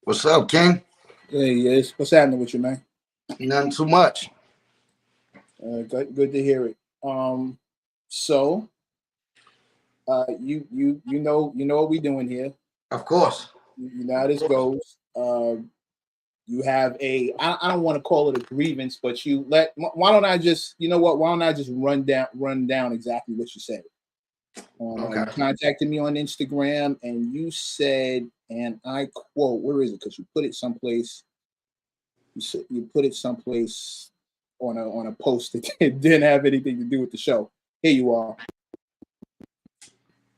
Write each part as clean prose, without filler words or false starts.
What's up, King? Hey, yes. What's happening with you, man? Nothing too much. Good to hear it. So you know what we doing here. Of course. You know how this goes. You have I don't want to call it a grievance, but you let. Why don't I just you know what? Why don't I just run down exactly what you said? You Okay. contacted me on Instagram, and you said, and I quote, where is it? Because you put it someplace. You put it someplace on a post that didn't have anything to do with the show. Here you are.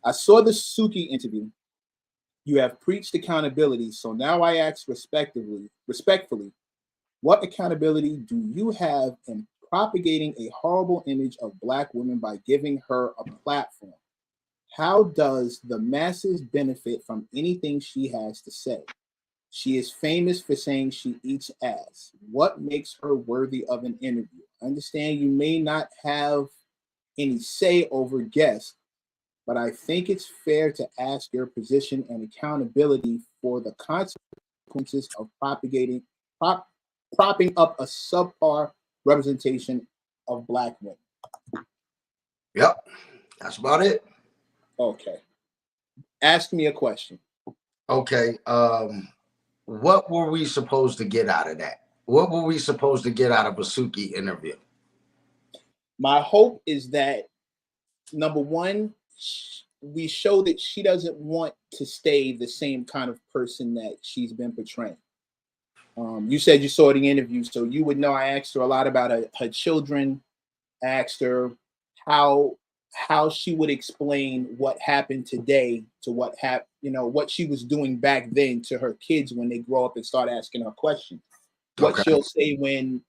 I saw the Suki interview. You have preached accountability, so now I ask respectfully, what accountability do you have in propagating a horrible image of black women by giving her a platform? How does the masses benefit from anything she has to say? She is famous for saying she eats ass. What makes her worthy of an interview? I understand you may not have any say over guests, but I think it's fair to ask your position and accountability for the consequences of propping up a subpar representation of black women. Yep. That's about it. Okay. Ask me a question. Okay. What were we supposed to get out of that? What were we supposed to get out of a Suki interview? My hope is that number one, we show that she doesn't want to stay the same kind of person that she's been portraying. You said you saw the interview, so you would know I asked her a lot about her children. I asked her how how she would explain what happened today to what she was doing back then to her kids when they grow up and start asking her questions. What Okay. she'll say when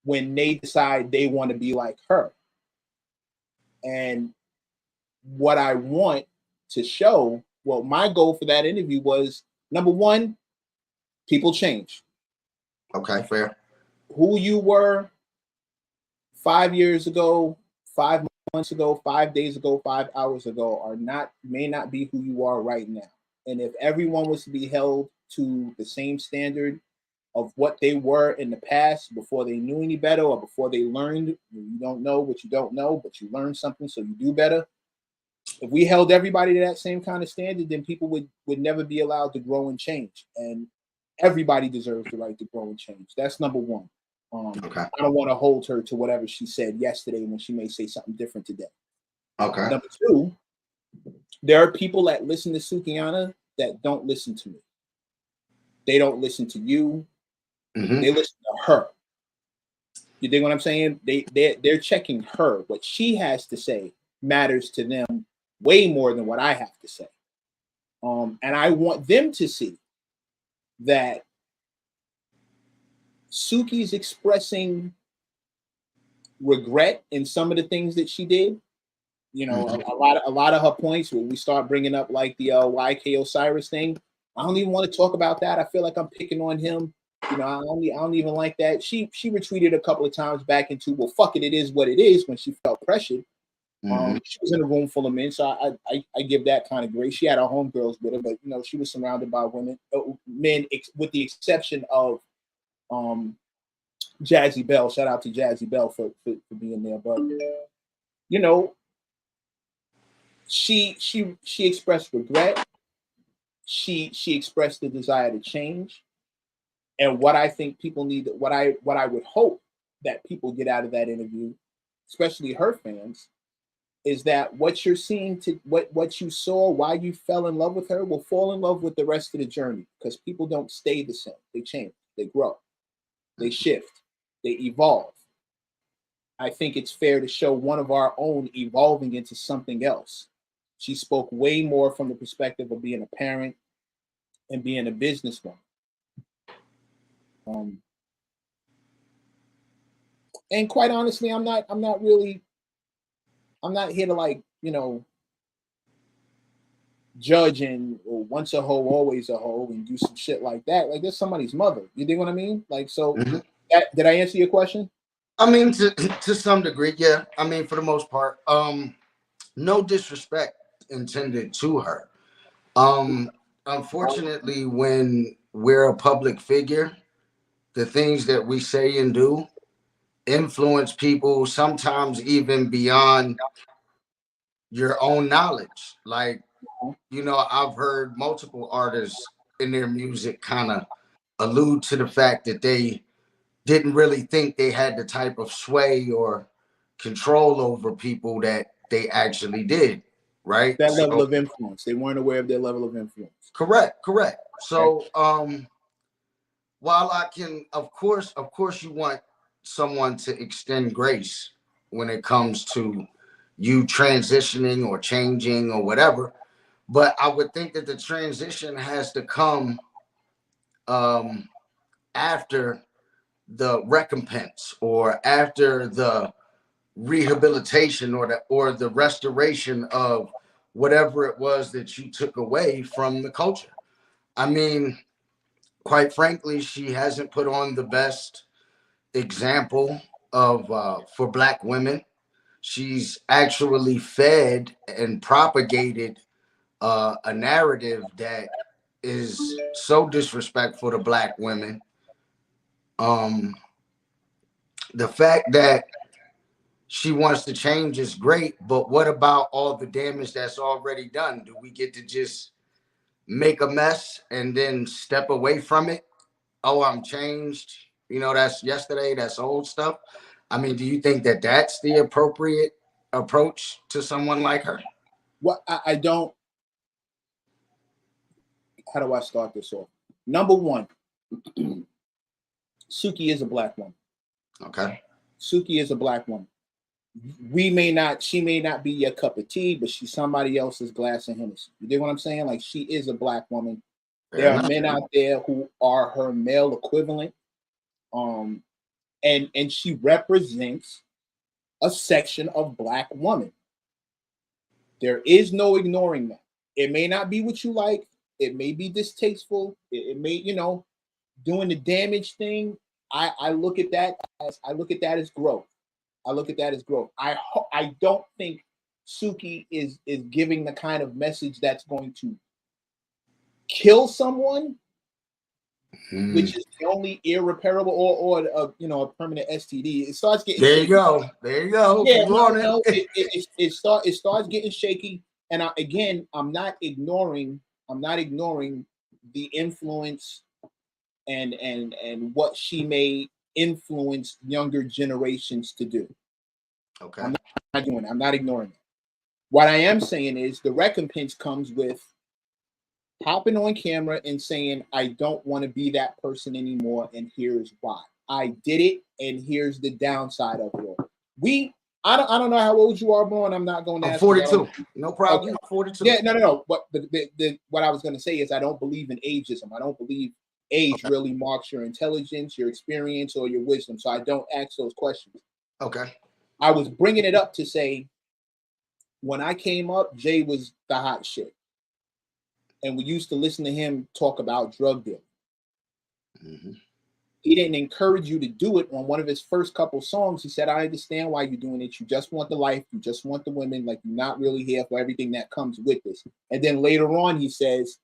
they decide they want to be like her. And what I want to show, well, my goal for that interview was number one, people change. Okay. Fair. Who you were 5 years ago, 5 months ago, 5 days ago, 5 hours ago are not may not be who you are right now. And if everyone was to be held to the same standard of what they were in the past before they knew any better or before they learned, you don't know what you don't know, but you learned something so you do better. If we held everybody to that same kind of standard, then people would never be allowed to grow and change. And everybody deserves the right to grow and change. That's number one. Okay. I don't want to hold her to whatever she said yesterday when she may say something different today. Okay. Number two, there are people that listen to Sukihana that don't listen to me. They don't listen to you. Mm-hmm. They listen to her. You dig what I'm saying? They're checking her. What she has to say matters to them way more than what I have to say. And I want them to see that Suki's expressing regret in some of the things that she did. You know, Mm-hmm. a lot of her points when we start bringing up like the YK Osiris thing. I don't even want to talk about that. I feel like I'm picking on him. You know, I don't even like that. She retweeted a couple of times back into, well, fuck it, it is what it is when she felt pressured. Mm-hmm. She was in a room full of men, so I give that kind of grace. She had her homegirls with her, but she was surrounded by men, with the exception of um, Jazzy Bell. Shout out to Jazzy Bell for being there. But you know, she expressed regret. She expressed the desire to change, and what I think people need, what I would hope that people get out of that interview, especially her fans, is that what you're seeing to what you saw, why you fell in love with her, will fall in love with the rest of the journey because people don't stay the same. They change, they grow, they shift, they evolve. I think it's fair to show one of our own evolving into something else. She spoke way more from the perspective of being a parent and being a businesswoman. Um, and quite honestly, I'm not here to judge and once a hoe, always a hoe and do some shit like that. Like that's somebody's mother. You dig what I mean? Like so. Mm-hmm. Did I answer your question? I mean, to some degree, yeah. I mean, for the most part, no disrespect intended to her. Um, Unfortunately, when we're a public figure, the things that we say and do influence people sometimes even beyond your own knowledge. Like, you know, I've heard multiple artists in their music kind of allude to the fact that they didn't really think they had the type of sway or control over people that they actually did, right? That level So of influence. They weren't aware of their level of influence. correct. Okay. So while I can, of course you want someone to extend grace when it comes to you transitioning or changing or whatever, but I would think that the transition has to come um after the recompense or after the rehabilitation or the restoration of whatever it was that you took away from the culture. I mean, quite frankly, she hasn't put on the best example of for black women. She's actually fed and propagated a narrative that is so disrespectful to black women. Um, the fact that she wants to change is great, but what about all the damage that's already done? Do we get to just make a mess and then step away from it? Oh, I'm changed. You know, that's yesterday, that's old stuff. I mean, do you think that that's the appropriate approach to someone like her? What I don't. How do I start this off? Number one, Suki is a black woman. Okay. Suki is a black woman. We may not, she may not be your cup of tea, but she's somebody else's glass of Hennessy. You dig what I'm saying? Like, she is a black woman. Fair There are enough. men out there who are her male equivalent. Um, and she represents a section of black woman. There is no ignoring that. It may not be what you like. It may be distasteful. It may, doing the damage thing. I look at that as growth. I look at that as growth. I don't think Suki is giving the kind of message that's going to kill someone, which is the only irreparable or a permanent STD. It starts getting There shaky. you go. There you go. Yeah, Keep on no, it. it starts getting shaky. And I'm not ignoring the influence and what she may influence younger generations to do. Okay. I'm not doing it. I'm not ignoring it. What I am saying is the recompense comes with hopping on camera and saying, I don't want to be that person anymore, and here's why. I did it, and here's the downside of it. I don't know how old you are, bro, and I'm not going to I'm ask 42. you. No problem. Okay. 42. Yeah, no. But what I was going to say is I don't believe in ageism. I don't believe age really marks your intelligence, your experience, or your wisdom. So I don't ask those questions. Okay. I was bringing it up to say, when I came up, Jay was the hot shit. And we used to listen to him talk about drug dealing. Mm-hmm. He didn't encourage you to do it. On one of his first couple songs, he said, I understand why you're doing it. You just want the life. You just want the women. Like, you're not really here for everything that comes with this. And then later on, he says,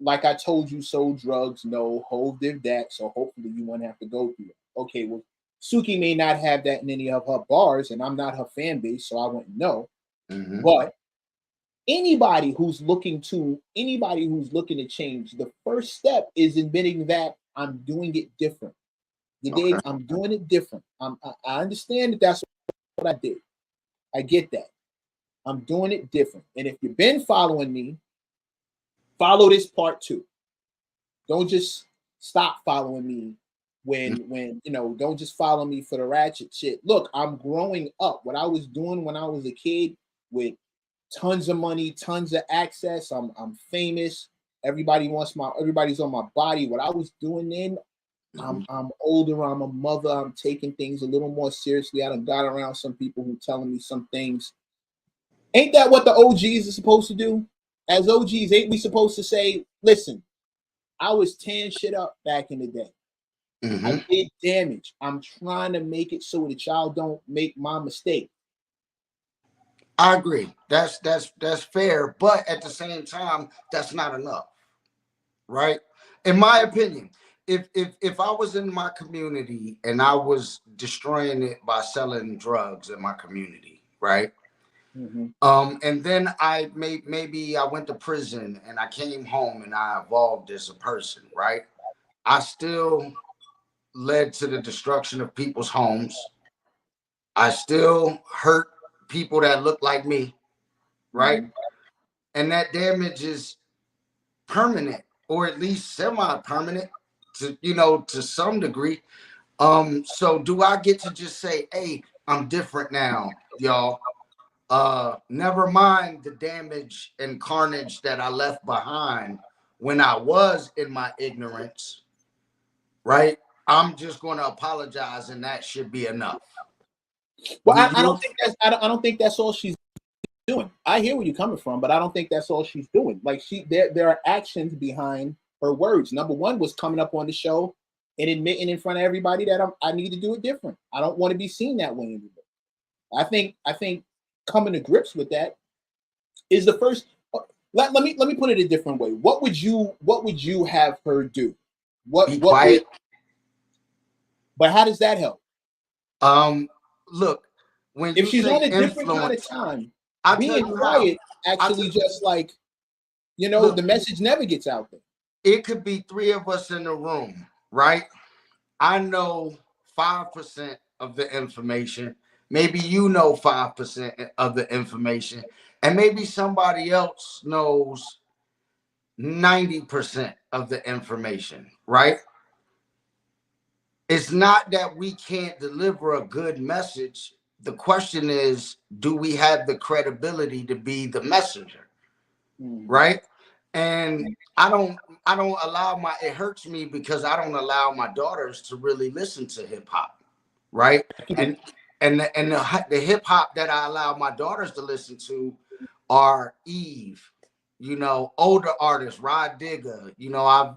like I told you, so drugs, no, Hov did that. So hopefully you won't have to go through it. Okay, well, Suki may not have that in any of her bars, and I'm not her fan base, so I wouldn't know. Mm-hmm. But anybody who's looking to change, the first step is admitting that I'm doing it different. You dig? I'm doing it different. I understand that that's what I did. I get that. I'm doing it different. And if you've been following me, follow this part too. Don't just stop following me when don't just follow me for the ratchet shit. Look, I'm growing up. What I was doing when I was a kid with tons of money, tons of access. I'm famous. Everybody's on my body. What I was doing then, I'm older. I'm a mother. I'm taking things a little more seriously. I done got around some people who telling me some things. Ain't that what the OGs are supposed to do? As OGs, ain't we supposed to say, listen, I was tearing shit up back in the day. Mm-hmm. I did damage. I'm trying to make it so that y'all don't make my mistake. I agree. That's fair, but at the same time, that's not enough, right? in my opinion, if I was in my community and I was destroying it by selling drugs in my community, right? Mm-hmm. And then maybe I went to prison and I came home and I evolved as a person, right? I still led to the destruction of people's homes. I still hurt people that look like me, right? Mm-hmm. And that damage is permanent, or at least semi-permanent, to to some degree. So do I get to just say, hey, I'm different now, y'all? Never mind the damage and carnage that I left behind when I was in my ignorance, right? I'm just going to apologize, and that should be enough. Well, Do I you? don't think that's I don't think that's all she's doing. I hear where you're coming from, but I don't think that's all she's doing. Like there are actions behind her words. Number one was coming up on the show and admitting in front of everybody that I need to do it different. I don't want to be seen that way anymore. I think coming to grips with that is the first. Let me put it a different way. What would you have her do? Be quiet. But how does that help? Look, when If you she's say on a different kind of influence, time, I tell being you quiet how. actually just like, Look, the message never gets out there. it could be three of us in the room, right? I know 5% of the information. Maybe you know 5% of the information. And maybe somebody else knows 90% of the information, right? It's not that we can't deliver a good message. The question is, do we have the credibility to be the messenger, right? And I don't allow it hurts me because I don't allow my daughters to really listen to hip hop, right? And the hip hop that I allow my daughters to listen to are Eve, older artists, Rod Digger. I've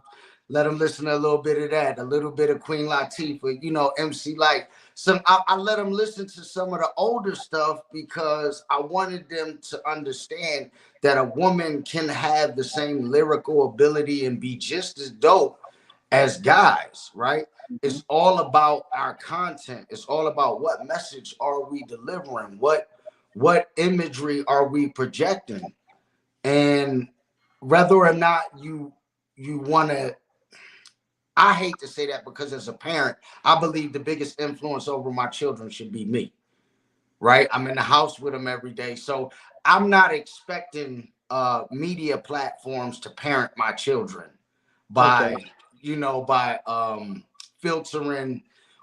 let them listen to a little bit of that, a little bit of Queen Latifah, MC Light. I let them listen to some of the older stuff because I wanted them to understand that a woman can have the same lyrical ability and be just as dope as guys, right? It's all about our content. It's all about what message are we delivering, what imagery are we projecting, and whether or not you want to. I hate to say that because as a parent, I believe the biggest influence over my children should be me, right? I'm in the house with them every day, so I'm not expecting media platforms to parent my children by Okay. by filtering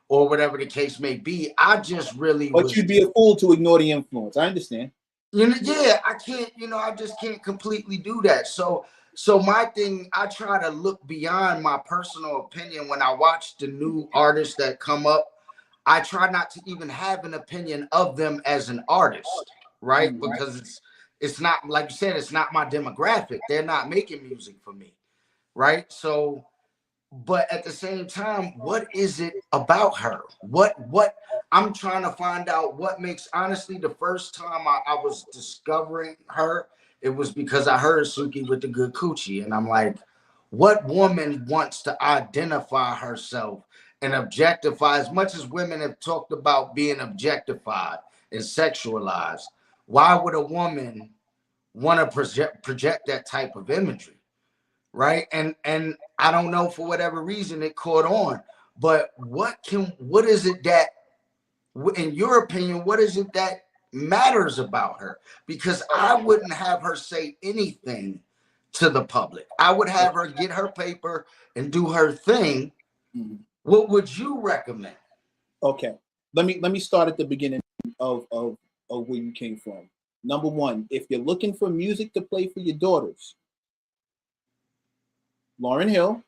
or whatever the case may be. I just really But was, you'd be a fool to ignore the influence. I understand. yeah, I can't, I just can't completely do that. So my thing, I try to look beyond my personal opinion when I watch the new artists that come up. I try not to even have an opinion of them as an artist, right? Because it's not, like you said, it's not my demographic. They're not making music for me, right? So, but at the same time, what is it about her? What I'm trying to find out what makes, honestly, the first time I was discovering her, it was because I heard Suki with the good coochie. And I'm like, what woman wants to identify herself and objectify, as much as women have talked about being objectified and sexualized? Why would a woman want to project that type of imagery? Right. And I don't know, for whatever reason it caught on, but what is it that, in your opinion, what is it that matters about her? Because I wouldn't have her say anything to the public. I would have her get her paper and do her thing. What would you recommend? Okay. Let me start at the beginning of where you came from. Number one, if you're looking for music to play for your daughters, Lauryn Hill.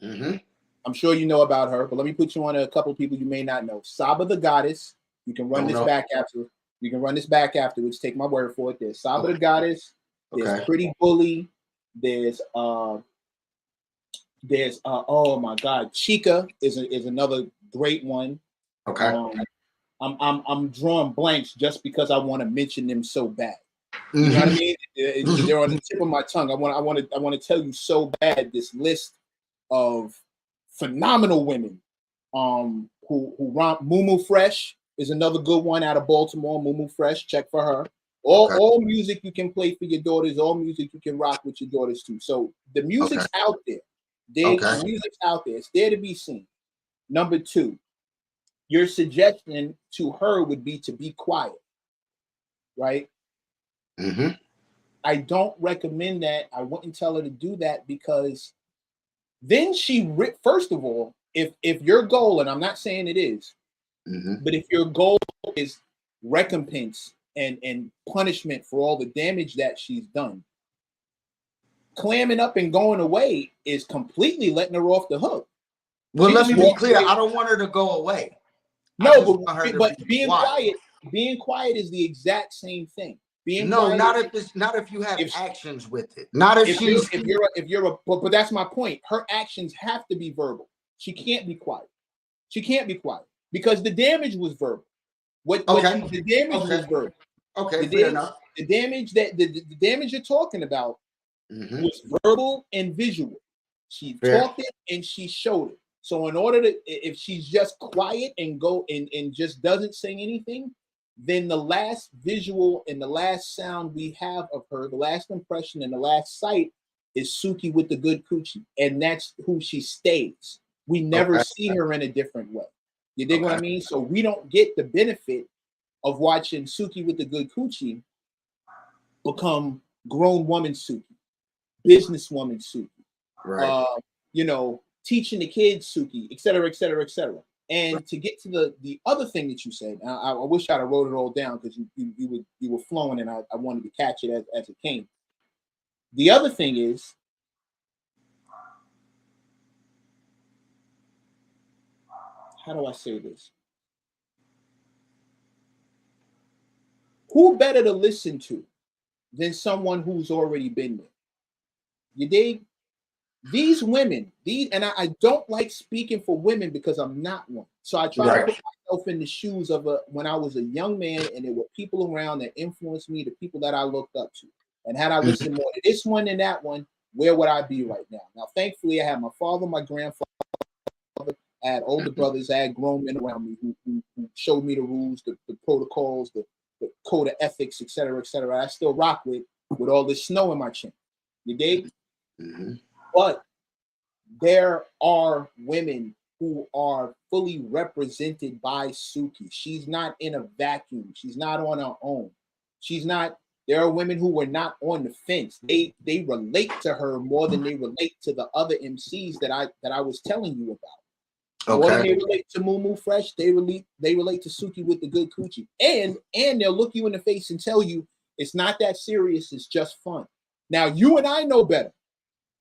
I'm sure you know about her, but let me put you on a couple of people you may not know. Saba the Goddess. You can run this back after. You can run this back afterwards. Take my word for it. There's Saba the Goddess. There's Pretty Bully. There's oh my God, Chica is another great one. Okay. I'm drawing blanks just because I want to mention them so bad. You know what I mean? They're on the tip of my tongue. I want to tell you so bad this list of phenomenal women. Who romp. Mumu Fresh is another good one out of Baltimore. Mumu Fresh, check for her. All music you can play for your daughters, all music you can rock with your daughters too. So the music's out there. The music's out there. It's there to be seen. Number two, your suggestion to her would be to be quiet, right? Mm-hmm. I don't recommend that. I wouldn't tell her to do that because then first of all, if your goal, and I'm not saying it is, but if your goal is recompense and punishment for all the damage that she's done, clamming up and going away is completely letting her off the hook. Well, let me be clear. I don't want her to go away. No, but being quiet is the exact same thing. Not if you have actions with it. Not if she's but that's my point. Her actions have to be verbal. She can't be quiet. She can't be quiet because the damage was verbal. The damage was verbal. Okay, fair enough. The damage the damage you're talking about was verbal and visual. She talked it and she showed it. So in order to, if she's just quiet and go and just doesn't say anything, then the last visual and the last sound we have of her, the last impression and the last sight is Suki with the good coochie. And that's who she stays. We never see her in a different way. You dig what I mean? So we don't get the benefit of watching Suki with the good coochie become grown woman Suki, businesswoman Suki, teaching the kids Suki, et cetera, et cetera, et cetera. And to get to the other thing that you said, I wish I'd have wrote it all down because you were flowing and I wanted to catch it as it came. The other thing is, how do I say this? Who better to listen to than someone who's already been there? You dig? These women, and I don't like speaking for women because I'm not one. So I try to put myself in the shoes of when I was a young man and there were people around that influenced me, the people that I looked up to. And had I listened more to this one than that one, where would I be right now? Now, thankfully, I had my father, my grandfather, I had older brothers, I had grown men around me who showed me the rules, the protocols, the code of ethics, et cetera, I still rock with all this snow in my chin. You dig? But there are women who are fully represented by Suki. She's not in a vacuum. She's not on her own. There are women who were not on the fence. They relate to her more than they relate to the other MCs that I was telling you about. More than they relate to Mumu Fresh, they relate to Suki with the good coochie. And they'll look you in the face and tell you it's not that serious, it's just fun. Now you and I know better.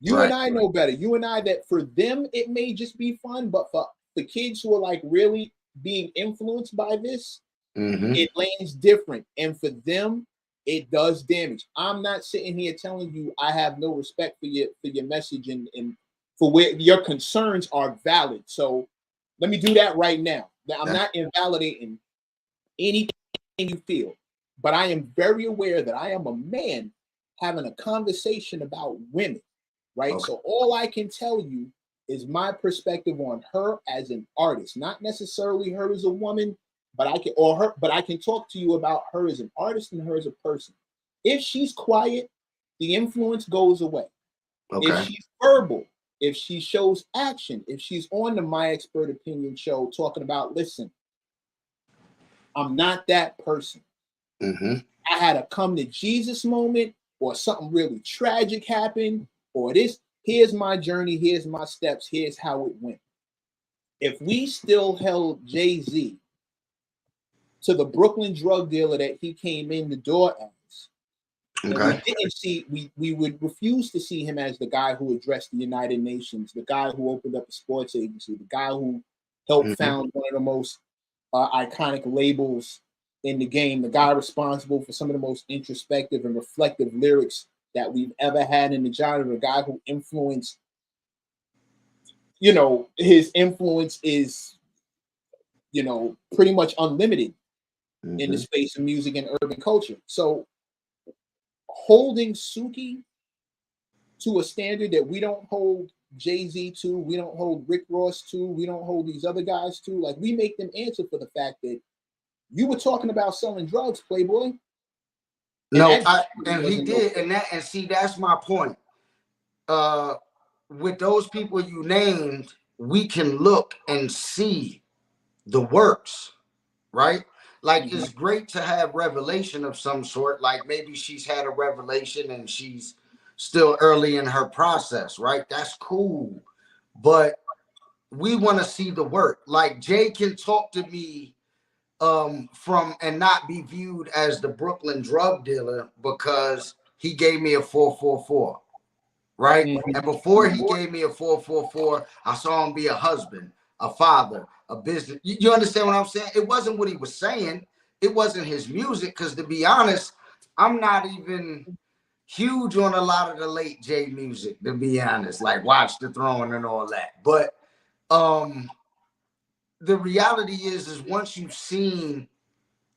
And I know better. You and I, that for them it may just be fun, but for the kids who are like really being influenced by this, it lands different. And for them, it does damage. I'm not sitting here telling you I have no respect for your message and for where your concerns are valid. So let me do that right now. I'm not invalidating anything you feel, but I am very aware that I am a man having a conversation about women. Right. Okay. So all I can tell you is my perspective on her as an artist, not necessarily her as a woman, but I can talk to you about her as an artist and her as a person. If she's quiet, the influence goes away. If she's verbal, if she shows action, if she's on the My Expert Opinion show talking about, listen, I'm not that person. I had a come to Jesus moment or something really tragic happened. Or here's my journey, here's my steps, here's how it went. If we still held Jay-Z to the Brooklyn drug dealer that he came in the door as, and we didn't we would refuse to see him as the guy who addressed the United Nations, the guy who opened up a sports agency, the guy who helped found one of the most iconic labels in the game, the guy responsible for some of the most introspective and reflective lyrics that we've ever had in the genre, a guy who influenced, his influence is, pretty much unlimited in the space of music and urban culture. So holding Suki to a standard that we don't hold Jay-Z to, we don't hold Rick Ross to, we don't hold these other guys to. Like, we make them answer for the fact that you were talking about selling drugs, Playboy. No, and he did, and see, that's my point. With those people you named, we can look and see the works, right? Like, it's great to have revelation of some sort. Like, maybe she's had a revelation and she's still early in her process, right? That's cool. But we want to see the work. Like, Jay can talk to me from and not be viewed as the Brooklyn drug dealer because he gave me a 444. Right. And before he gave me a 444, I saw him be a husband, a father, a business. You understand what I'm saying? It wasn't what he was saying. It wasn't his music. Because to be honest, I'm not even huge on a lot of the late J music, to be honest, like Watch the Throne and all that. But the reality is once you've seen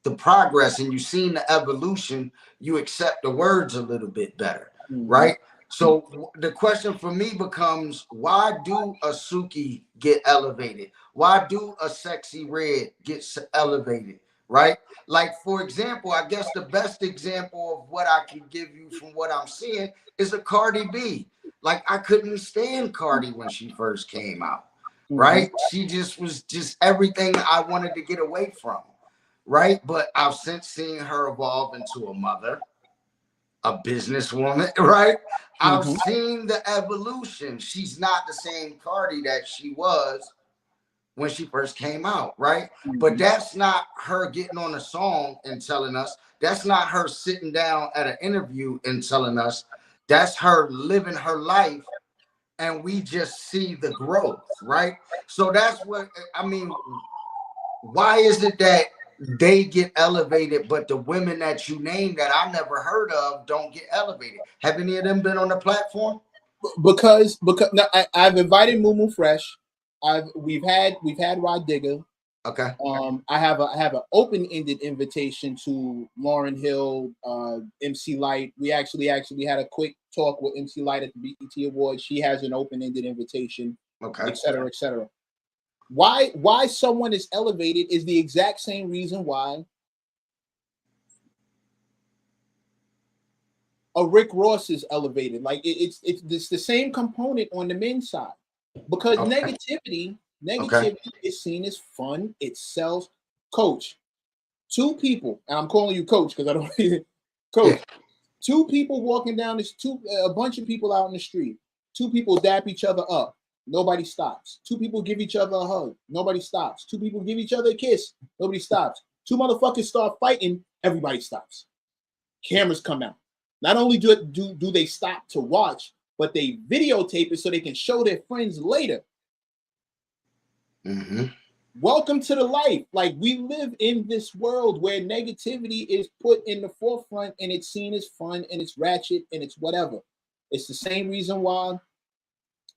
the progress and you've seen the evolution, you accept the words a little bit better, right? So the question for me becomes, why do a Suki get elevated? Why do a Sexy Red get elevated, right? Like, for example, I guess the best example of what I can give you from what I'm seeing is a Cardi B. Like, I couldn't stand Cardi when she first came out, right? She just was just everything I wanted to get away from, right? But I've since seen her evolve into a mother, a businesswoman, right? I've seen the evolution. She's not the same Cardi that she was when she first came out, right? But that's not her getting on a song and telling us. That's not her sitting down at an interview and telling us. That's her living her life, and we just see the growth, right? So that's what I mean. Why is it that they get elevated, but the women that you name that I never heard of don't get elevated? Have any of them been on the platform? Because no, I've invited Mumu Fresh. We've had Rod Digger. Okay. I have an open-ended invitation to Lauryn Hill, MC Light. We actually had a quick talk with MC Light at the BET Awards. She has an open-ended invitation, okay, et cetera, et cetera. Why someone is elevated is the exact same reason why a Rick Ross is elevated. Like, it's the same component on the men's side, because negativity is seen as fun. It sells. Coach, two people, and I'm calling you Coach because I don't Coach. Yeah. Two people walking down this, a bunch of people out in the street. Two people dap each other up. Nobody stops. Two people give each other a hug. Nobody stops. Two people give each other a kiss. Nobody stops. Two motherfuckers start fighting. Everybody stops. Cameras come out. Not only do they stop to watch, but they videotape it so they can show their friends later. Welcome to the life. Like, we live in this world where negativity is put in the forefront and it's seen as fun and it's ratchet and it's whatever. It's the same reason why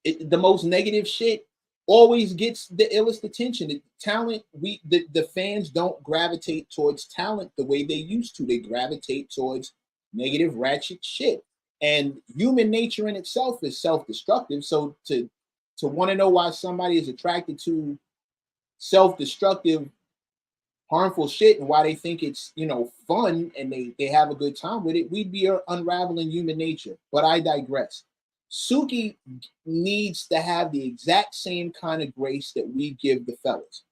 the most negative shit always gets the illest attention. The talent, the fans don't gravitate towards talent the way they used to. They gravitate towards negative, ratchet shit. And human nature in itself is self-destructive. So to want to know why somebody is attracted to self-destructive, harmful shit and why they think it's, fun and they have a good time with it, we'd be unraveling human nature. But I digress. Suki needs to have the exact same kind of grace that we give the fellas.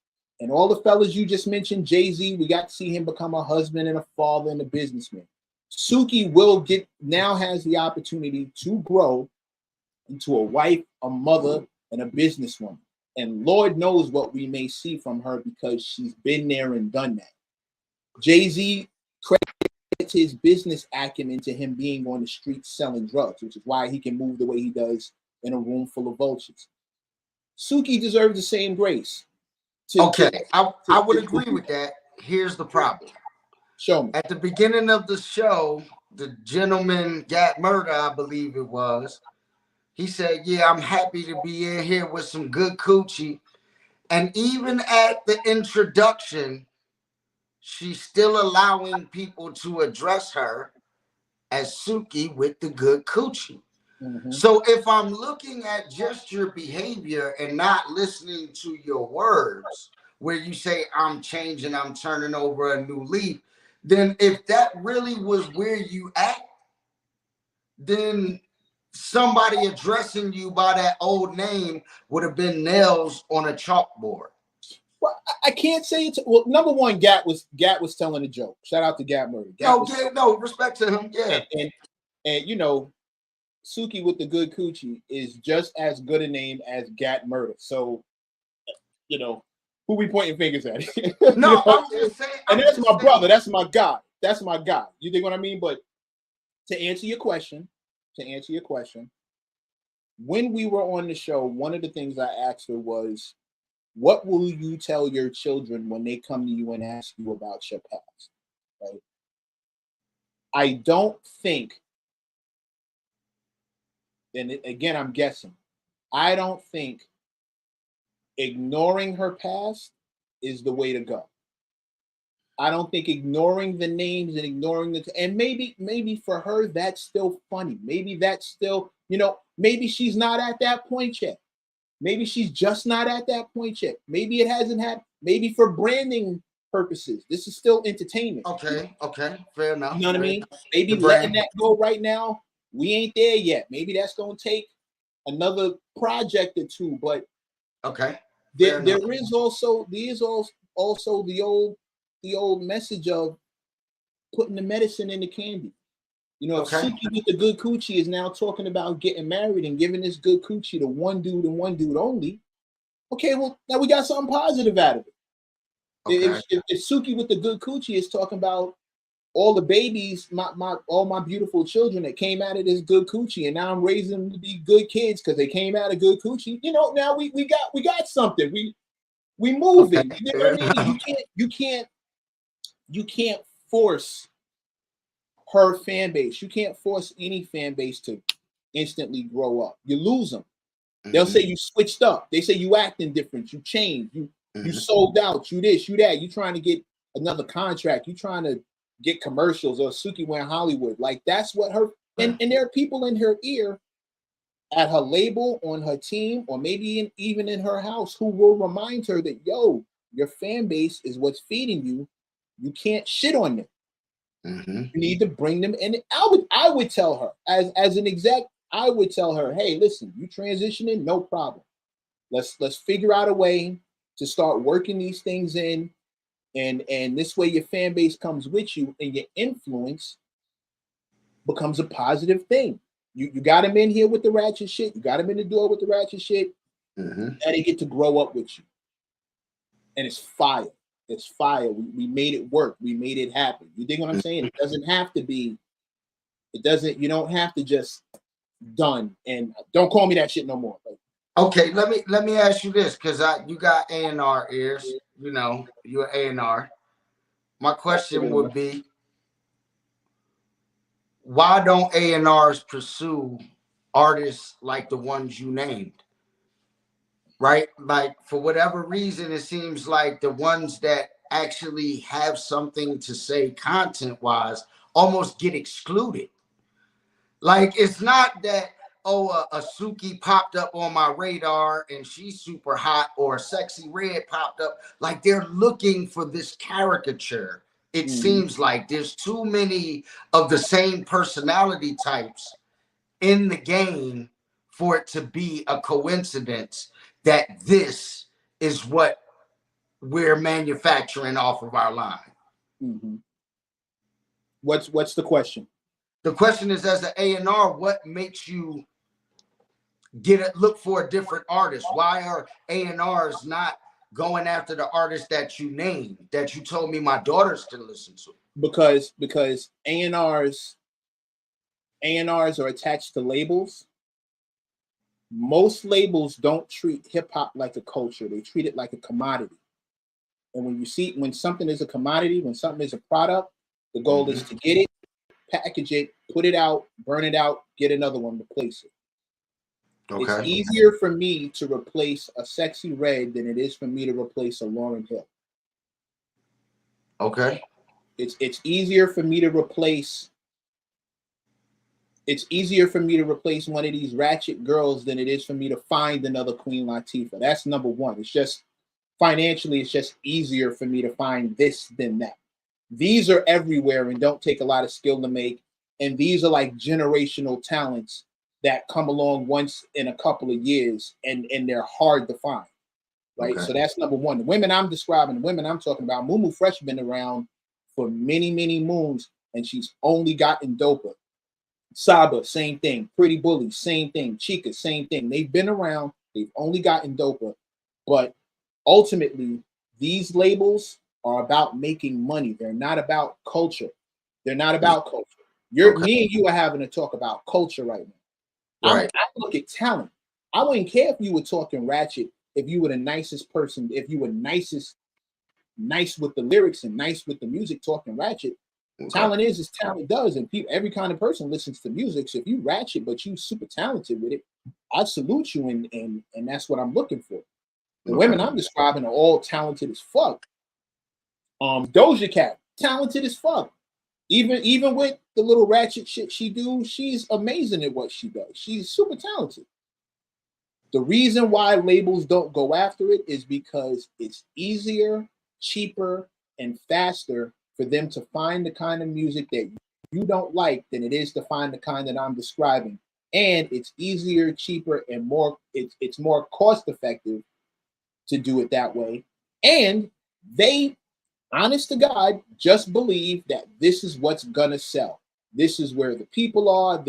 And all the fellas you just mentioned, Jay-Z, we got to see him become a husband and a father and a businessman. Suki now has the opportunity to grow into a wife, a mother, and a businesswoman. And Lord knows what we may see from her because she's been there and done that. Jay-Z credits his business acumen to him being on the streets selling drugs, which is why he can move the way he does in a room full of vultures. Suki deserves the same grace. I would agree with that. Here's the problem. Show me. At the beginning of the show, the gentleman got murder, I believe it was. He said, yeah, I'm happy to be in here with some good coochie. And even at the introduction, she's still allowing people to address her as Suki with the good coochie. Mm-hmm. So if I'm looking at just your behavior and not listening to your words, where you say, I'm changing, I'm turning over a new leaf, then if that really was where you at, then somebody addressing you by that old name would have been nails on a chalkboard. Well, I can't say it's well. Number one, Gat was telling a joke. Shout out to Gat Murray. Gat No, was yeah, no, respect to him. Yeah. and you know, Suki with the good coochie is just as good a name as Gat Murder. So, you know, who we pointing fingers at? You know No, what I'm I'm saying? just saying. And I'm that's just my saying. brother. That's my guy. That's my guy. You think what I mean? But to answer your question, when we were on the show, one of the things I asked her was, what will you tell your children when they come to you and ask you about your past? Right? I don't think, and again, I'm guessing, I don't think ignoring her past is the way to go. I don't think ignoring the names and ignoring and maybe for her that's still funny. Maybe that's still, maybe she's not at that point yet. Maybe she's just not at that point yet. Maybe it hasn't happened. Maybe for branding purposes, this is still entertainment. Okay, fair enough. You know what I mean? Enough. Maybe The letting brand. that go right now. We ain't there yet. Maybe that's gonna take another project or two. But Okay, fair there enough. is also the old message of putting the medicine in the candy. If Okay, Suki with the good coochie is now talking about getting married and giving this good coochie to one dude and one dude only, okay, well now we got something positive out of it. okay. If Suki with the good coochie is talking about all the babies, all my beautiful children that came out of this good coochie, and now I'm raising them to be good kids because they came out of good coochie. Now we got something. We Okay, moving. You know fair what I mean? enough. You can't force her fan base. You can't force any fan base to instantly grow up. You lose them. They'll say you switched up. They say you acting different. You changed. You sold out. You this, you that. You trying to get another contract. You trying to get commercials or Suki went Hollywood. Like that's what her and there are people in her ear at her label, on her team, or maybe even in her house who will remind her that your fan base is what's feeding you. You can't shit on them. You need to bring them in. I would tell her as an exec, I would tell her, hey, listen, you transitioning, no problem. Let's figure out a way to start working these things in, and this way your fan base comes with you and your influence becomes a positive thing. You got them in here with the ratchet shit. You got them in the door with the ratchet shit. And they get to grow up with you. And it's fire. It's fire. We made it work. We made it happen. You think what I'm saying? It doesn't have to be. You don't have to just done and don't call me that shit no more. Like, Okay, let me ask you this, because you got A&R ears. You're A&R. My question would be, why don't A&Rs pursue artists like the ones you named? Right? Like, for whatever reason, it seems like the ones that actually have something to say content wise almost get excluded. Like, it's not that, a Suki popped up on my radar and she's super hot, or a Sexy Red popped up. Like, they're looking for this caricature. It seems like there's too many of the same personality types in the game for it to be a coincidence that this is what we're manufacturing off of our line. What's the question? The question is, as an A&R, what makes you look for a different artist? Why are A&Rs not going after the artist that you named, that you told me my daughters can listen to? Because A&Rs are attached to labels. Most labels don't treat hip hop like a culture. They treat it like a commodity. And when something is a commodity, when something is a product, the goal is to get it, package it, put it out, burn it out, get another one, replace it. Okay. It's easier for me to replace a Sexy Red than it is for me to replace a Lauryn Hill. Okay. It's easier for me to replace It's easier for me to replace one of these ratchet girls than it is for me to find another Queen Latifah. That's number one. It's just financially, it's just easier for me to find this than that. These are everywhere and don't take a lot of skill to make. And these are like generational talents that come along once in a couple of years, and they're hard to find. Right. Okay. So that's number one. The women I'm describing, the women I'm talking about, Mumu Fresh been around for many, many moons, and she's only gotten doper. Saba, same thing. Pretty Bully, same thing. Chica, same thing. They've been around, they've only gotten doper. But ultimately, these labels are about making money. They're not about culture. They're not about culture. Okay. Me and you are having to talk about culture right now. Right. I look at talent. I wouldn't care if you were talking ratchet, if you were the nicest person, if you were nice with the lyrics and nice with the music, talking ratchet. Okay. Talent is talent does, and people, every kind of person listens to music. So if you ratchet but you super talented with it, I salute you, and that's what I'm looking for. The women I'm describing are all talented as fuck. Doja Cat, talented as fuck. Even with the little ratchet shit she do, she's amazing at what she does. She's super talented. The reason why labels don't go after it is because it's easier, cheaper, and faster for them to find the kind of music that you don't like than it is to find the kind that I'm describing. And it's easier, cheaper, and it's more cost effective to do it that way. And they, honest to God, just believe that this is what's gonna sell. This is where the people are.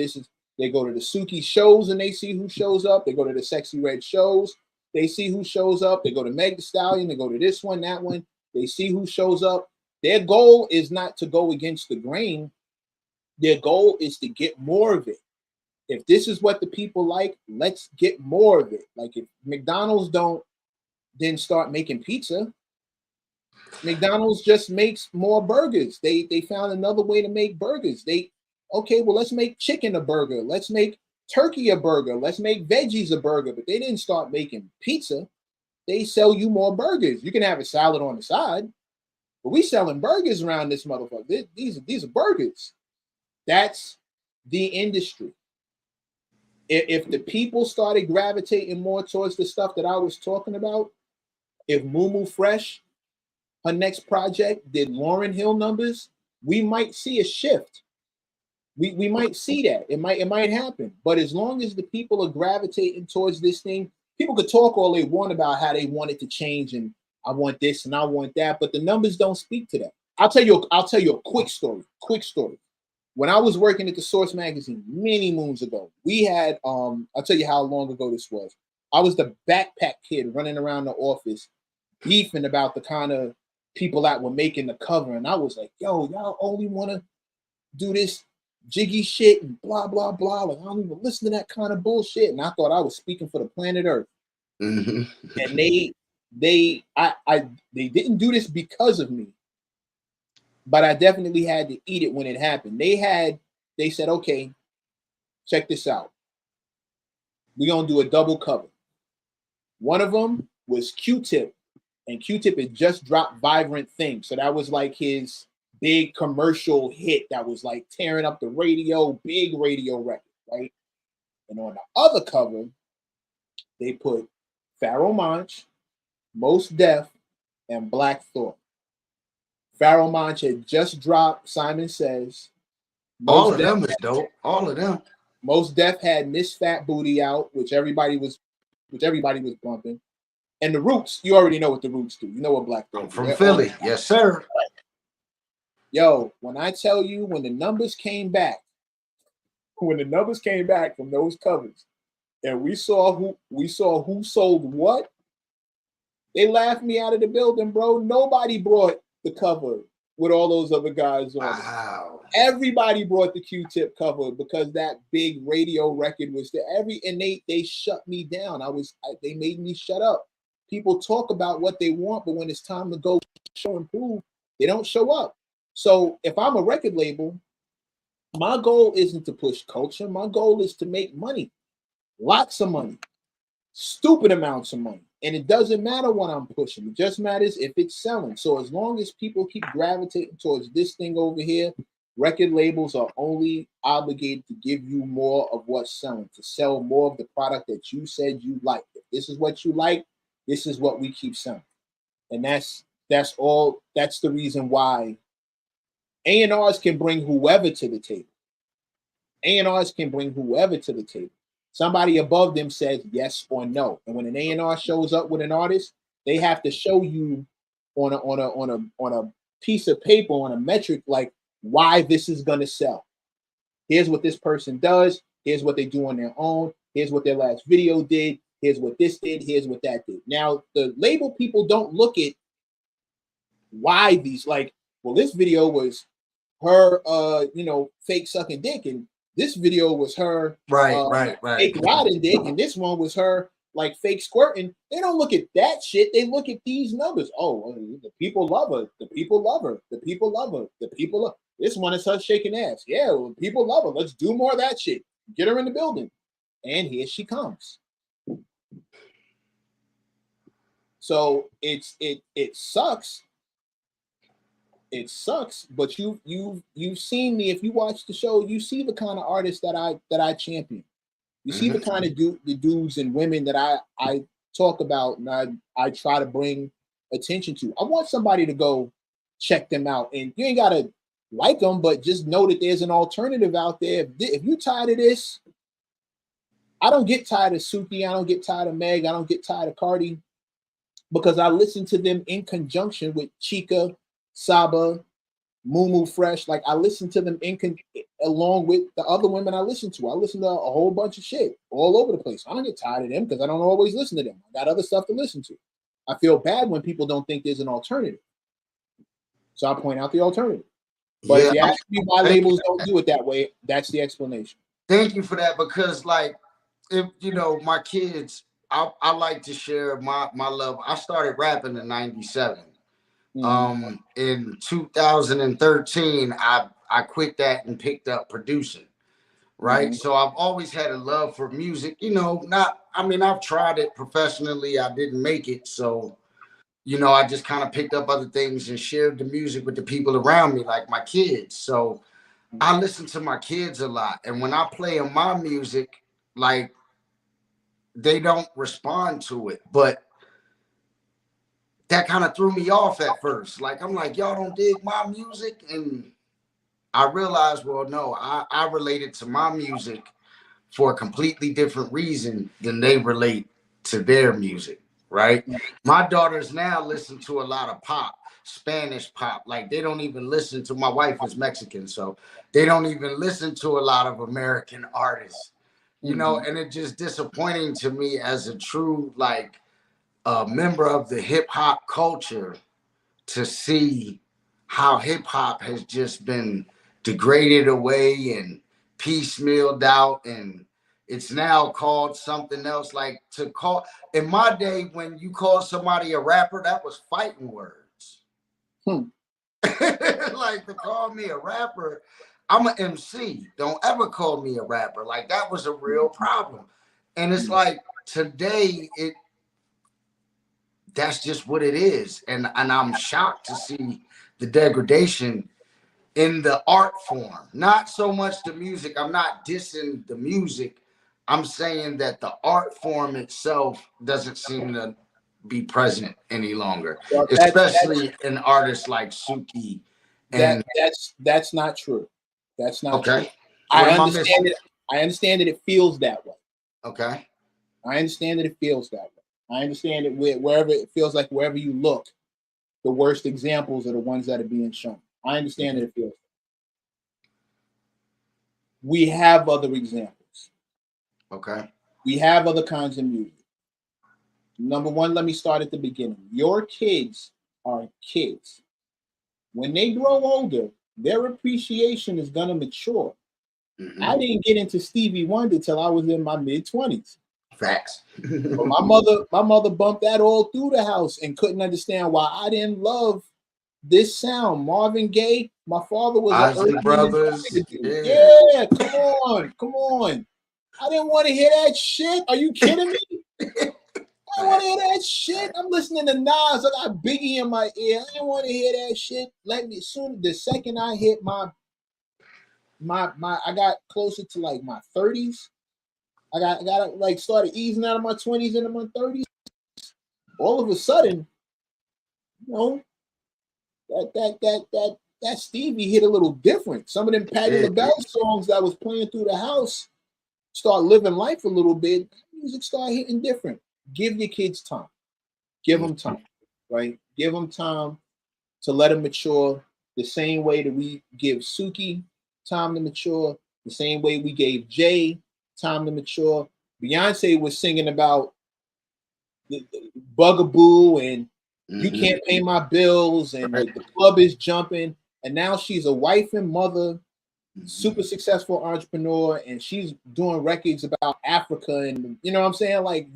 They go to the Suki shows and they see who shows up. They go to the Sexy Red shows. They see who shows up. They go to Meg Thee Stallion. They go to this one, that one. They see who shows up. Their goal is not to go against the grain. Their goal is to get more of it. If this is what the people like, let's get more of it. Like if McDonald's don't then start making pizza, McDonald's just makes more burgers. They found another way to make burgers. Okay, well, let's make chicken a burger. Let's make turkey a burger. Let's make veggies a burger. But they didn't start making pizza. They sell you more burgers. You can have a salad on the side, but we selling burgers around this motherfucker. These are burgers. That's the industry. If the people started gravitating more towards the stuff that I was talking about, if Mumu Fresh, her next project, did Lauryn Hill numbers, we might see a shift. We might see that. It might happen. But as long as the people are gravitating towards this thing, people could talk all they want about how they want it to change and I want this and I want that, but the numbers don't speak to that. I'll tell you a quick story. When I was working at the Source magazine many moons ago, we had I'll tell you how long ago this was. I was the backpack kid running around the office beefing about the kind of people that were making the cover, and I was like, yo, y'all only want to do this jiggy shit and blah blah blah. Like I don't even listen to that kind of bullshit. And I thought I was speaking for the planet Earth. Mm-hmm. And they didn't do this because of me, but I definitely had to eat it when it happened. They said, okay, check this out. We're gonna do a double cover. One of them was Q-Tip, and Q-Tip had just dropped Vibrant Thing. So that was like his big commercial hit that was like tearing up the radio, big radio record, right? And on the other cover, they put Pharoah Monch, Mos Def, and Black Thought. Pharoah Monch had just dropped Simon Says. All of them is dope. All of them. Mos Def had Miss Fat Booty out, which everybody was bumping. And the Roots, you already know what the Roots do. You know what Black Thought do. From Philly, yes, sir. Yo, when I tell you, when the numbers came back from those covers, and we saw who sold what, they laughed me out of the building, bro. Nobody brought the cover with all those other guys on. Wow. Everybody brought the Q-Tip cover because that big radio record was there. And they shut me down. They made me shut up. People talk about what they want, but when it's time to go show and prove, they don't show up. So if I'm a record label, my goal isn't to push culture. My goal is to make money, lots of money, stupid amounts of money. And it doesn't matter what I'm pushing. It just matters if it's selling. So as long as people keep gravitating towards this thing over here, Record labels are only obligated to give you more of what's selling, to sell more of the product that you said you like. If this is what you like, this is what we keep selling. And that's all. That's the reason why A&Rs can bring whoever to the table. A&Rs can bring whoever to the table. Somebody above them says yes or no. And when an A&R shows up with an artist, they have to show you on a piece of paper, on a metric, like why this is gonna sell. Here's what this person does, here's what they do on their own, here's what their last video did, here's what this did, here's what that did. Now, the label people don't look at why these, like, well, this video was her fake sucking dick, and this video was her right. fake riding dick, and this one was her like fake squirting. They don't look at that shit. They look at these numbers. Oh, the people love her. The people love her. The people love her. The people love. This one is her shaking ass. Yeah, well, people love her. Let's do more of that shit. Get her in the building. And here she comes. So it sucks. It sucks, but you've seen me. If you watch the show, you see the kind of artists that I champion. You see the kind of the dudes and women that I talk about and I try to bring attention to. I want somebody to go check them out, and you ain't gotta like them, but just know that there's an alternative out there. If you tired of this, I don't get tired of Suki. I don't get tired of Meg. I don't get tired of Cardi, because I listen to them in conjunction with Chica, Saba, Mumu Fresh. Like, I listen to them along with the other women I listen to. I listen to a whole bunch of shit all over the place. I don't get tired of them because I don't always listen to them. I got other stuff to listen to. I feel bad when people don't think there's an alternative. So I point out the alternative. But if you ask me why labels don't do it that way, that's the explanation. Thank you for that, because like, if my kids, I like to share my love. I started rapping in '97. In 2013, I quit that and picked up producing. Right. So I've always had a love for music, I've tried it professionally. I didn't make it. So, I just kind of picked up other things and shared the music with the people around me, like my kids. So I listen to my kids a lot. And when I play in my music, like, they don't respond to it. But that kind of threw me off at first. Like, I'm like, y'all don't dig my music? And I realized, well, no, I related to my music for a completely different reason than they relate to their music, right? My daughters now listen to a lot of pop, Spanish pop. Like, they don't even listen to, my wife is Mexican, so they don't even listen to a lot of American artists, and it's just disappointing to me as a true, like, a member of the hip hop culture, to see how hip hop has just been degraded away and piecemealed out, and it's now called something else. Like, to call, in my day, when you call somebody a rapper, that was fighting words. Like, to call me a rapper, I'm an MC. Don't ever call me a rapper. Like, that was a real problem. And it's like, today, that's just what it is. And I'm shocked to see the degradation in the art form. Not so much the music. I'm not dissing the music. I'm saying that the art form itself doesn't seem to be present any longer, well, especially in artists like Suki. And that's not true. That's not okay. True. I understand it. I understand that it feels that way. Okay. I understand that it feels that way. I understand it wherever it feels like, wherever you look, the worst examples are the ones that are being shown. I understand that it feels. We have other examples. Okay. We have other kinds of music. Number one, let me start at the beginning. Your kids are kids. When they grow older, their appreciation is going to mature. I didn't get into Stevie Wonder till I was in my mid-20s. Facts. But my mother bumped that all through the house and couldn't understand why I didn't love this sound. Marvin Gaye, my father was Isley Brothers. Yeah, come on. I didn't want to hear that shit. Are you kidding me? I don't want to hear that shit. I'm listening to Nas. I got Biggie in my ear. I didn't want to hear that shit. The second I hit my I got closer to like my 30s. I got like started easing out of my 20s into my 30s. All of a sudden, you know, that Stevie hit a little different. Some of them Patti LaBelle songs that was playing through the house start living life a little bit. Music start hitting different. Give your kids time. Give them time, right? Give them time to let them mature the same way that we give Suki time to mature, the same way we gave Jay time to mature. Beyonce was singing about the Bugaboo and you can't pay my bills and the club is jumping. And now she's a wife and mother, super successful entrepreneur, and she's doing records about Africa. And you know what I'm saying? Like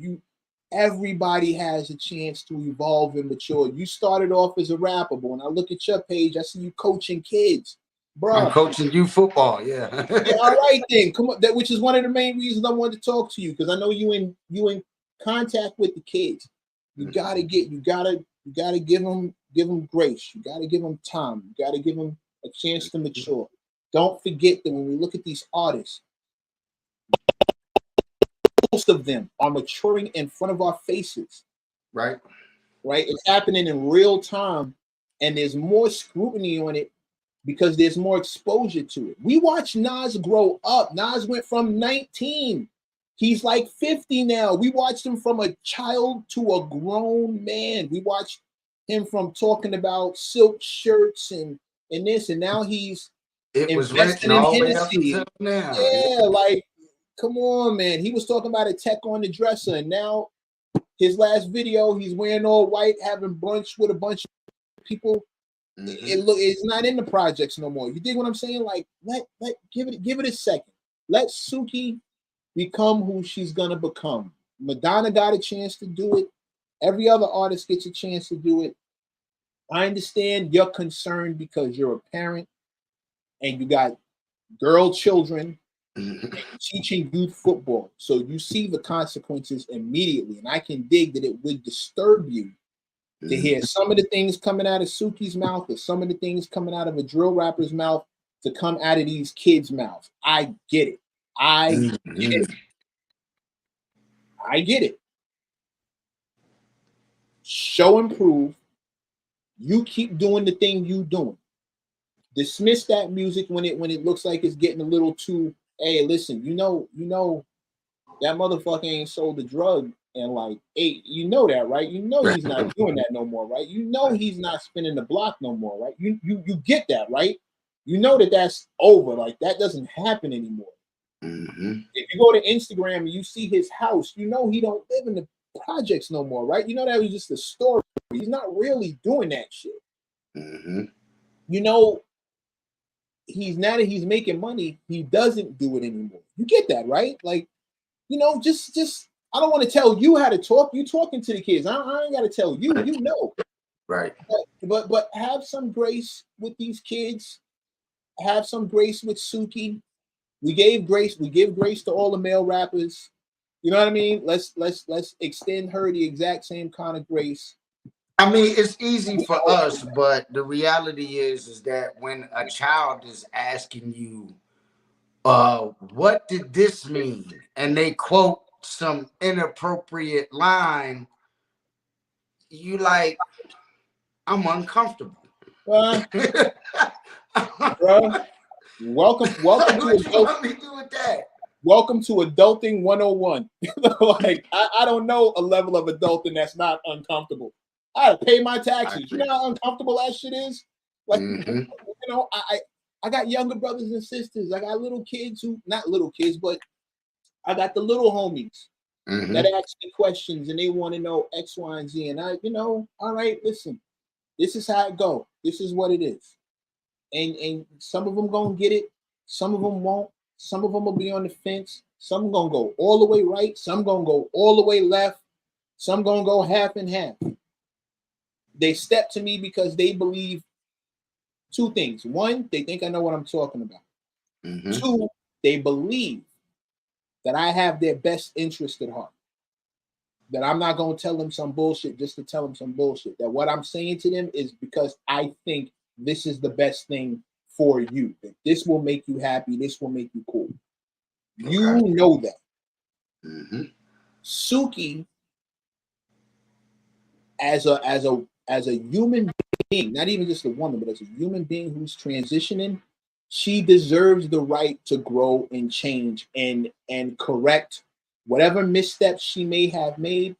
everybody has a chance to evolve and mature. You started off as a rapper, but when I look at your page, I see you coaching kids. Bro, I'm coaching you football, yeah. Yeah, all right then. Come on, which is one of the main reasons I wanted to talk to you, because I know you in contact with the kids. You gotta give them grace. You gotta give them time. You gotta give them a chance to mature. Don't forget that when we look at these artists, most of them are maturing in front of our faces. Right. It's happening in real time, and there's more scrutiny on it because there's more exposure to it. We watched Nas grow up. Nas went from 19. He's like 50 now. We watched him from a child to a grown man. We watched him from talking about silk shirts and this, and now he's investing in Hennessy. Now. Yeah, like, come on, man. He was talking about a tech on the dresser, and now his last video, he's wearing all white, having brunch with a bunch of people. It's not in the projects no more. You dig what I'm saying? Like, give it a second. Let Suki become who she's gonna become. Madonna got a chance to do it. Every other artist gets a chance to do it. I understand you're concerned because you're a parent and you got girl children teaching youth football. So you see the consequences immediately. And I can dig that it would disturb you to hear some of the things coming out of Suki's mouth or some of the things coming out of a drill rapper's mouth to come out of these kids' mouths. I get it. I get it. Show and prove. You keep doing the thing you doing. Dismiss that music when it looks like it's getting a little too. Hey, listen, you know that motherfucker ain't sold a drug and like 8. You know that, right? You know he's not doing that no more, right? You know he's not spinning the block no more, right? You get that, right? You know that's over. Like that doesn't happen anymore. If you go to Instagram and you see his house, you know he don't live in the projects no more, right? You know that was just a story. He's not really doing that shit. You know, he's now that he's making money, he doesn't do it anymore. You get that, right? Like, you know, just I don't want to tell you how to talk. You talking to the kids. I ain't got to tell you. You know, right? But have some grace with these kids. Have some grace with Suki. We gave grace. We give grace to all the male rappers. You know what I mean? Let's extend her the exact same kind of grace. I mean, it's easy for us, but the reality is that when a child is asking you, what did this mean? And they quote some inappropriate line, you like, I'm uncomfortable. Bro, welcome to adult. Welcome to adulting 101. Like, I don't know a level of adulting that's not uncomfortable. I pay my taxes. You know how uncomfortable that shit is? Like, you know, I got younger brothers and sisters. I got little kids not little kids, but I got the little homies that ask me questions and they want to know X, Y, and Z. And I, you know, all right, listen, this is how it go. This is what it is. And some of them gonna get it. Some of them won't. Some of them will be on the fence. Some gonna go all the way right. Some gonna go all the way left. Some gonna go half and half. They step to me because they believe 2 things. 1, they think I know what I'm talking about. 2, they believe that I have their best interest at heart. That I'm not gonna tell them some bullshit just to tell them some bullshit. That what I'm saying to them is because I think this is the best thing for you. That this will make you happy. This will make you cool. You Okay. know that. Mm-hmm. Suki, as a human being, not even just a woman, but as a human being who's transitioning, she deserves the right to grow and change and correct whatever missteps she may have made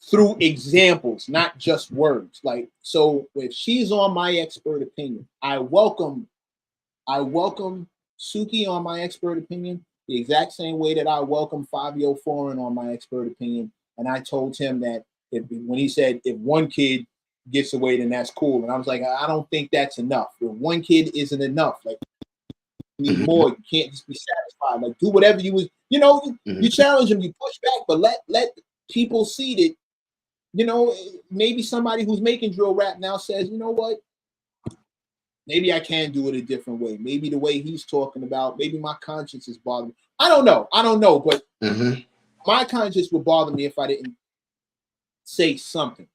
through examples, not just words. Like, so if she's on my expert opinion, I welcome Suki on my expert opinion the exact same way that I welcome Fabio Foreign on my expert opinion. And I told him that when he said if one kid gets away, then that's cool. And I was like, I don't think that's enough. If one kid isn't enough, like you need Mm-hmm. more. You can't just be satisfied. Like do whatever you was, you challenge them, you push back, but let people see that, maybe somebody who's making drill rap now says, you know what? Maybe I can do it a different way. Maybe the way he's talking about, maybe my conscience is bothering me. I don't know, but Mm-hmm. my conscience would bother me if I didn't say something.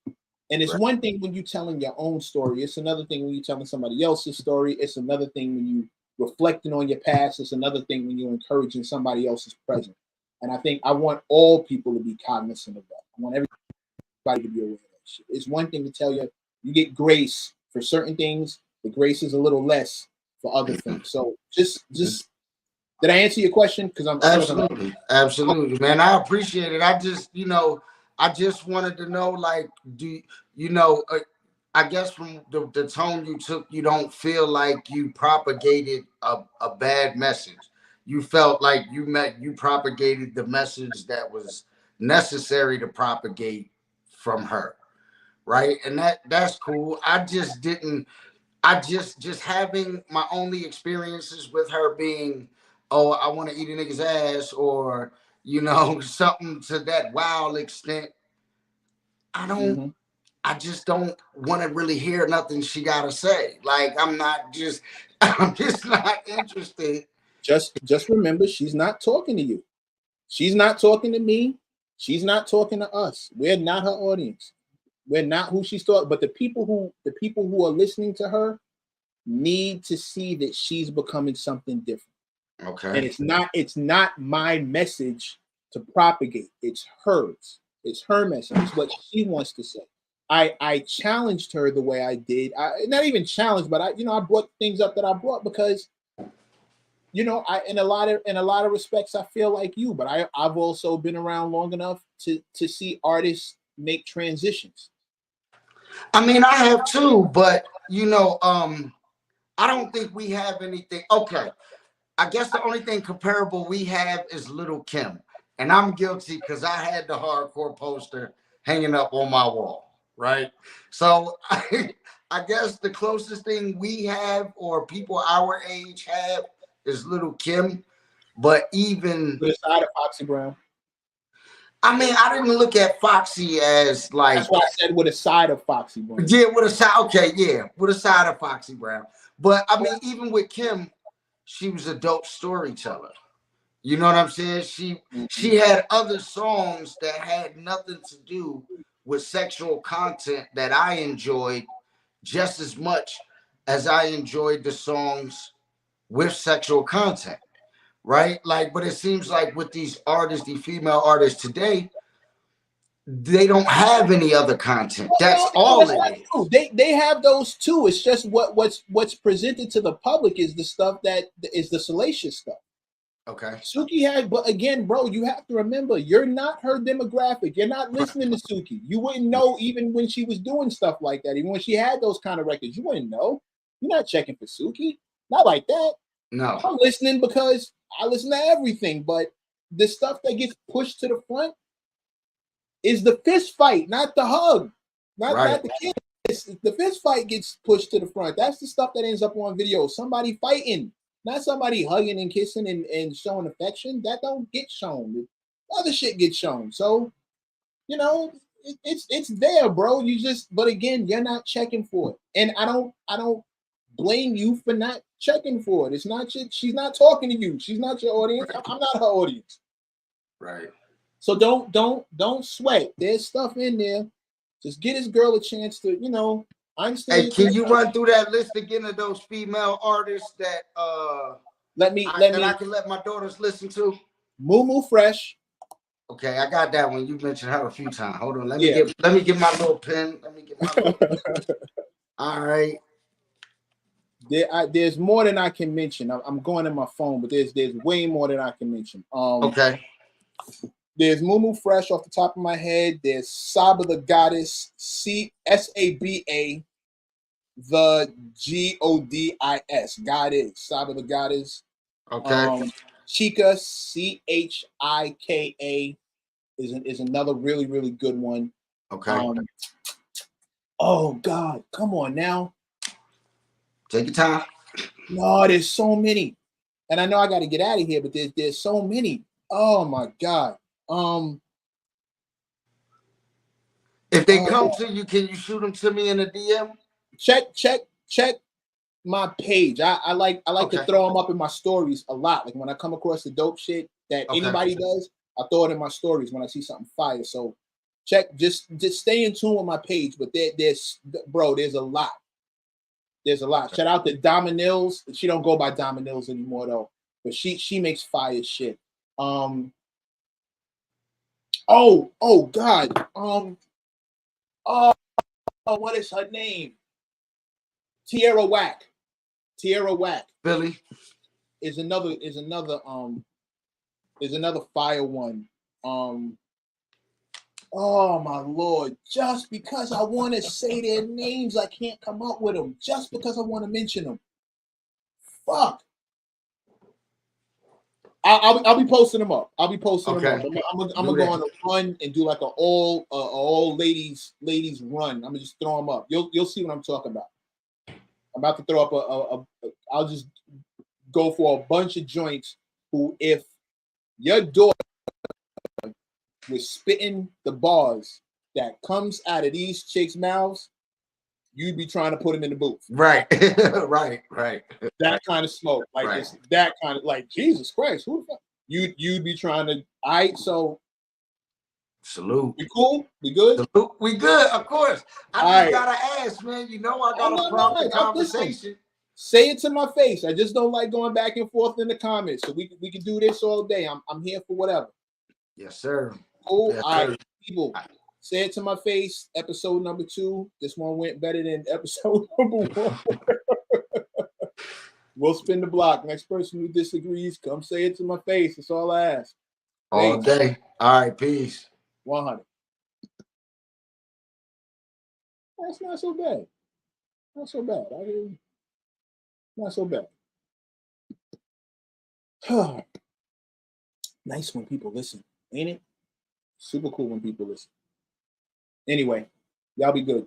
And it's Right. one thing when you're telling your own story. It's another thing when you're telling somebody else's story. It's another thing when you reflecting on your past. It's another thing when you're encouraging somebody else's present. And I think I want all people to be cognizant of that. I want everybody to be aware of that shit. It's one thing to tell you you get grace for certain things. The grace is a little less for other things. So just did I answer your question? Because I feel like Absolutely. Absolutely, man. I appreciate it. I just, I just wanted to know, like, you know, uh, I guess from the tone you took, you don't feel like you propagated a bad message. You felt like you propagated the message that was necessary to propagate from her, right? And that's cool. I just having my only experiences with her being, oh, I want to eat a nigga's ass, or something to that wild extent. I don't. Mhm. I just don't want to really hear nothing she gotta say. Like I'm not just. I'm just not interested. Just remember, she's not talking to you. She's not talking to me. She's not talking to us. We're not her audience. We're not who she's talking. But the people who are listening to her need to see that she's becoming something different. And Okay. it's not my message to propagate. It's hers. It's her message. It's what she wants to say. I challenged her the way I did. I not even challenged, but I brought things up that I brought because I in a lot of respects I feel like you, but I've also been around long enough to see artists make transitions. I mean, I have too, but I don't think we have anything. Okay. I guess the only thing comparable we have is Little Kim. And I'm guilty because I had the hardcore poster hanging up on my wall, right? So I guess the closest thing we have or people our age have is Little Kim. But even, With a side of Foxy Brown. I mean, I didn't look at Foxy as That's like, why I said with a side of Foxy Brown. yeah, with a side, okay, yeah, with a side of Foxy Brown. But I mean, even with Kim, she was a dope storyteller. You know what I'm saying? She Mhm. she had other songs that had nothing to do with sexual content that I enjoyed just as much as I enjoyed the songs with sexual content, right? Like, but it seems like with these artists, the female artists today, they don't have any other content. That's all That's it not is. true. They have those too. It's just what's presented to the public is the stuff that is the salacious stuff. Okay. Suki had, but again, bro, you have to remember, you're not her demographic. You're not listening to Suki. You wouldn't know even when she was doing stuff like that. Even when she had those kind of records, you wouldn't know. You're not checking for Suki. Not like that. No. I'm listening because I listen to everything, but the stuff that gets pushed to the front is the fist fight, not the hug, not Right. the kiss. The fist fight gets pushed to the front. That's the stuff that ends up on video. Somebody fighting, not somebody hugging and kissing and showing affection. That don't get shown. The other shit gets shown. So it's there, bro. But again, you're not checking for it, and I don't blame you for not checking for it. It's not she's not talking to you. She's not your audience. I'm not her audience. Right. So don't sweat. There's stuff in there. Just get this girl a chance to, I understand. Hey, can you run through that list again of those female artists that I can let my daughters listen to? Moo Fresh. Okay, I got that one. You mentioned her a few times. Hold on, let me Yeah. get my little pen. Let me get my little All right. There's more than I can mention. I'm going in my phone, but there's way more than I can mention. Okay. There's Moo Fresh off the top of my head. There's Saba the Goddess, Saba the Godis, Goddess, Saba the Goddess. Okay. Chika, Chika is another really, really good one. Okay. Oh God, come on now. Take your time. No, there's so many. And I know I got to get out of here, but there's so many. Oh my God. If they come to you, can you shoot them to me in a DM? Check my page. I like to throw them up in my stories a lot. Like when I come across the dope shit that anybody does, I throw it in my stories when I see something fire. So check, just stay in tune with my page. But there's a lot. There's a lot. Shout out to Dominils. She don't go by Dominils anymore though, but she makes fire shit. Oh God. What is her name? Tierra Whack. Billy is another fire one. Oh my Lord! Just because I want to say their names, I can't come up with them. Just because I want to mention them. Fuck. I'll be posting them up. I'll be posting them up. I'm gonna go on a run and do like an all ladies run. I'm gonna just throw them up. You'll see what I'm talking about. I'm about to throw up I'll just go for a bunch of joints who, if your daughter was spitting the bars that comes out of these chicks' mouths, you'd be trying to put them in the booth. Right. right. That kind of smoke. Like it's that kind of, like, Jesus Christ, who the fuck? You'd be trying to, all right, so salute. We cool? We good? Salute. We good, of course. I just gotta ask, man. You know I gotta prompt the conversation. Say it to my face. I just don't like going back and forth in the comments. So we can do this all day. I'm here for whatever. Yes, sir. Cool. Yes, all right, people. Say it to my face. Episode number 2. This one went better than episode number 1. We'll spin the block. Next person who disagrees, come say it to my face. That's all I ask. All day. All right, peace. 100. That's not so bad. Not so bad. Not so bad. Nice when people listen, ain't it? Super cool when people listen. Anyway, y'all be good.